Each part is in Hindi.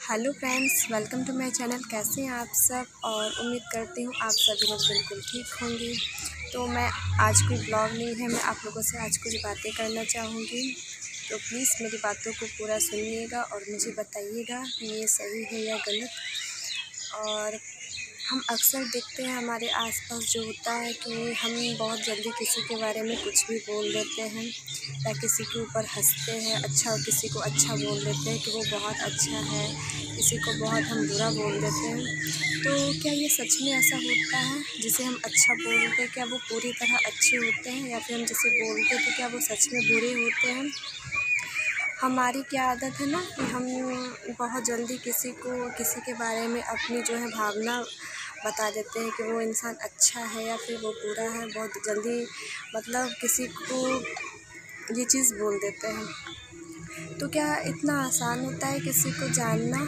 Hello friends, welcome to my channel. कैसे हैं आप सब? और उम्मीद करती हूँ आप सभी लोग बिल्कुल ठीक होंगे। तो मैं आज कोई ब्लॉग नहीं है, मैं आप लोगों से आज कुछ बातें करना चाहूँगी। तो प्लीज़ मेरी बातों को पूरा सुनिएगा और मुझे बताइएगा कि ये सही है या गलत। और हम अक्सर देखते हैं हमारे आसपास जो होता है कि हम बहुत जल्दी किसी के बारे में कुछ भी बोल देते हैं या किसी के ऊपर हंसते हैं। किसी को अच्छा बोल देते हैं कि वो बहुत अच्छा है, किसी को बहुत हम बुरा बोल देते हैं। तो क्या ये सच में ऐसा होता है? जिसे हम अच्छा बोलते हैं क्या वो पूरी तरह अच्छे होते हैं, या फिर हम जिसे बोलते हैं तो क्या वो सच में बुरे होते हैं? हमारी क्या आदत है ना कि हम बहुत जल्दी किसी के बारे में अपनी जो है भावना बता देते हैं कि वो इंसान अच्छा है या फिर वो बुरा है। बहुत जल्दी मतलब किसी को ये चीज़ बोल देते हैं। तो क्या इतना आसान होता है किसी को जानना?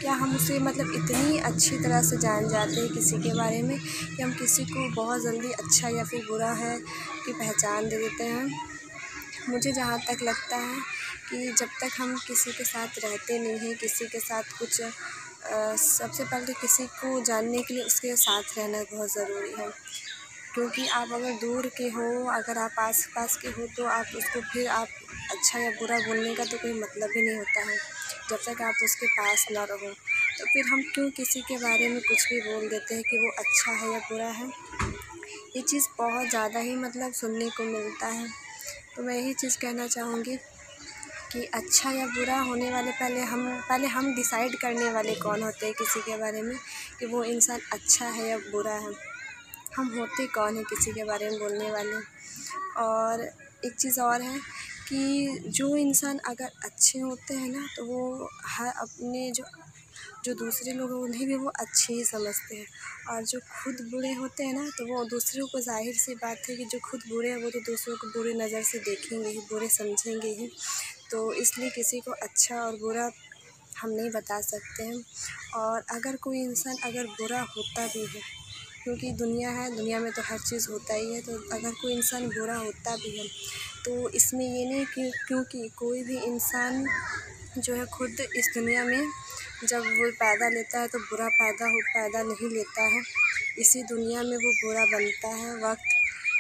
क्या हम उसे मतलब इतनी अच्छी तरह से जान जाते हैं किसी के बारे में कि हम किसी को बहुत जल्दी अच्छा या फिर बुरा है की पहचान दे देते हैं? मुझे जहाँ तक लगता है कि जब तक हम किसी के साथ रहते नहीं हैं, किसी के साथ कुछ सबसे पहले किसी को जानने के लिए उसके साथ रहना बहुत ज़रूरी है। क्योंकि आप अगर दूर के हो, अगर आप आस-पास के हो, तो आप उसको फिर आप अच्छा या बुरा बोलने का तो कोई मतलब ही नहीं होता है, जब तक आप उसके पास ना रहो। तो फिर हम क्यों किसी के बारे में कुछ भी बोल देते हैं कि वो अच्छा है या बुरा है? ये चीज़ बहुत ज़्यादा ही मतलब सुनने को मिलता है। तो मैं यही चीज़ कहना चाहूँगी कि अच्छा या बुरा होने वाले पहले हम डिसाइड करने वाले कौन होते हैं किसी के बारे में कि वो इंसान अच्छा है या बुरा है। हम होते कौन हैं किसी के बारे में बोलने वाले? और एक चीज़ और है कि जो इंसान अगर अच्छे होते हैं ना, तो वो हर अपने जो दूसरे लोग हैं उन्हें भी वो अच्छे ही समझते हैं। और जो खुद बुरे होते हैं ना, तो वो दूसरों को, ज़ाहिर सी बात है कि जो खुद बुरे हैं वो तो दूसरों को बुरी नज़र से देखेंगे ही, बुरे समझेंगे ही। तो इसलिए किसी को अच्छा और बुरा हम नहीं बता सकते हैं। और अगर कोई इंसान अगर बुरा होता भी है, क्योंकि दुनिया है, दुनिया में तो हर चीज़ होता ही है, तो अगर कोई इंसान बुरा होता भी है तो इसमें ये नहीं कि क्योंकि कोई भी इंसान जो है खुद इस दुनिया में जब वो पैदा लेता है तो बुरा पैदा नहीं लेता है। इसी दुनिया में वो बुरा बनता है। वक्त,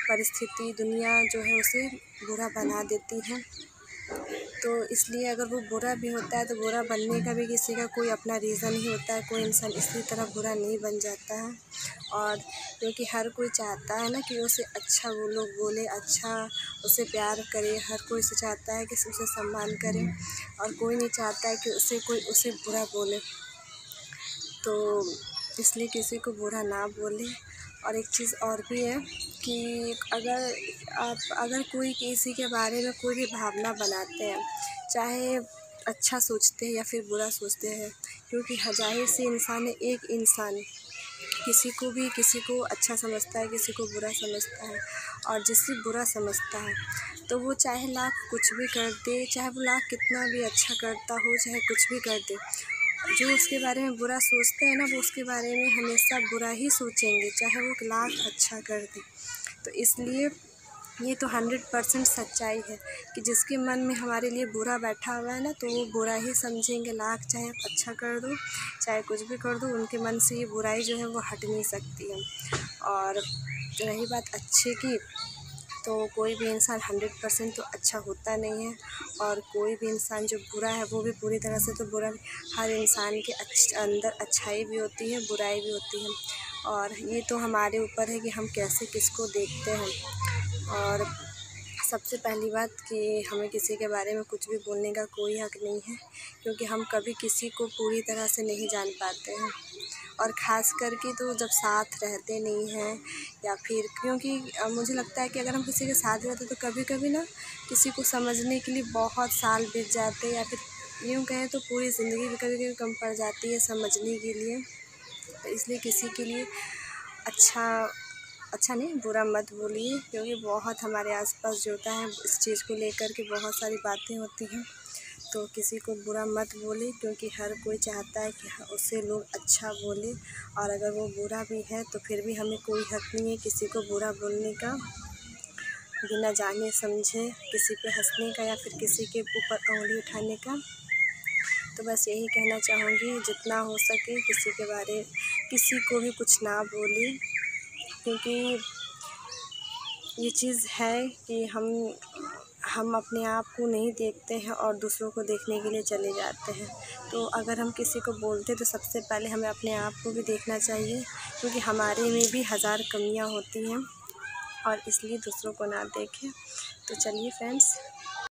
परिस्थिति, दुनिया जो है उसे बुरा बना देती है। तो इसलिए अगर वो बुरा भी होता है तो बुरा बनने का भी किसी का कोई अपना रीज़न ही होता है। कोई इंसान इसी तरह बुरा नहीं बन जाता है। और क्योंकि हर कोई चाहता है ना कि उसे अच्छा वो लोग बोले, अच्छा उसे प्यार करे। हर कोई से चाहता है कि उसे सम्मान करे, और कोई नहीं चाहता है कि उसे बुरा बोले। तो इसलिए किसी को बुरा ना बोले। और एक चीज़ और भी है कि अगर कोई किसी के बारे में कोई भी भावना बनाते हैं, चाहे अच्छा सोचते हैं या फिर बुरा सोचते हैं, क्योंकि ज़ाहिर सी इंसान है, एक इंसान किसी को अच्छा समझता है, किसी को बुरा समझता है। और जिसे बुरा समझता है तो वो चाहे लाख कुछ भी कर दे, चाहे वो लाख कितना भी अच्छा करता हो, चाहे कुछ भी कर दे, जो उसके बारे में बुरा सोचते हैं ना, वो उसके बारे में हमेशा बुरा ही सोचेंगे, चाहे वो लाख अच्छा कर दे। तो इसलिए ये तो 100% सच्चाई है कि जिसके मन में हमारे लिए बुरा बैठा हुआ है ना, तो वो बुरा ही समझेंगे। लाख चाहे आप अच्छा कर दो, चाहे कुछ भी कर दो, उनके मन से ये बुराई जो है वो हट नहीं सकती है। और रही बात अच्छे की, तो कोई भी इंसान 100% तो अच्छा होता नहीं है, और कोई भी इंसान जो बुरा है वो भी पूरी तरह से तो बुरा नहीं। हर इंसान के अंदर अच्छाई भी होती है, बुराई भी होती है। और ये तो हमारे ऊपर है कि हम कैसे किसको देखते हैं। और सबसे पहली बात कि हमें किसी के बारे में कुछ भी बोलने का कोई हक़ नहीं है, क्योंकि हम कभी किसी को पूरी तरह से नहीं जान पाते हैं। और ख़ास करके तो जब साथ रहते नहीं हैं, या फिर क्योंकि मुझे लगता है कि अगर हम किसी के साथ रहते तो कभी कभी ना किसी को समझने के लिए बहुत साल बीत जाते हैं, या फिर यूँ कहें तो पूरी ज़िंदगी भी कभी कभी कम पड़ जाती है समझने के लिए। तो इसलिए किसी के लिए अच्छा नहीं, बुरा मत बोलिए, क्योंकि बहुत हमारे आसपास जो होता है इस चीज़ को लेकर के बहुत सारी बातें होती हैं। तो किसी को बुरा मत बोले, क्योंकि हर कोई चाहता है कि उससे लोग अच्छा बोले। और अगर वो बुरा भी है तो फिर भी हमें कोई हक़ नहीं है किसी को बुरा बोलने का, बिना जाने समझे किसी पे हँसने का, या फिर किसी के ऊपर उँगली उठाने का। तो बस यही कहना चाहूँगी, जितना हो सके किसी को भी कुछ ना बोले, क्योंकि ये चीज़ है कि हम अपने आप को नहीं देखते हैं और दूसरों को देखने के लिए चले जाते हैं। तो अगर हम किसी को बोलते तो सबसे पहले हमें अपने आप को भी देखना चाहिए, क्योंकि हमारे में भी हज़ार कमियां होती हैं और इसलिए दूसरों को ना देखें। तो चलिए फ्रेंड्स,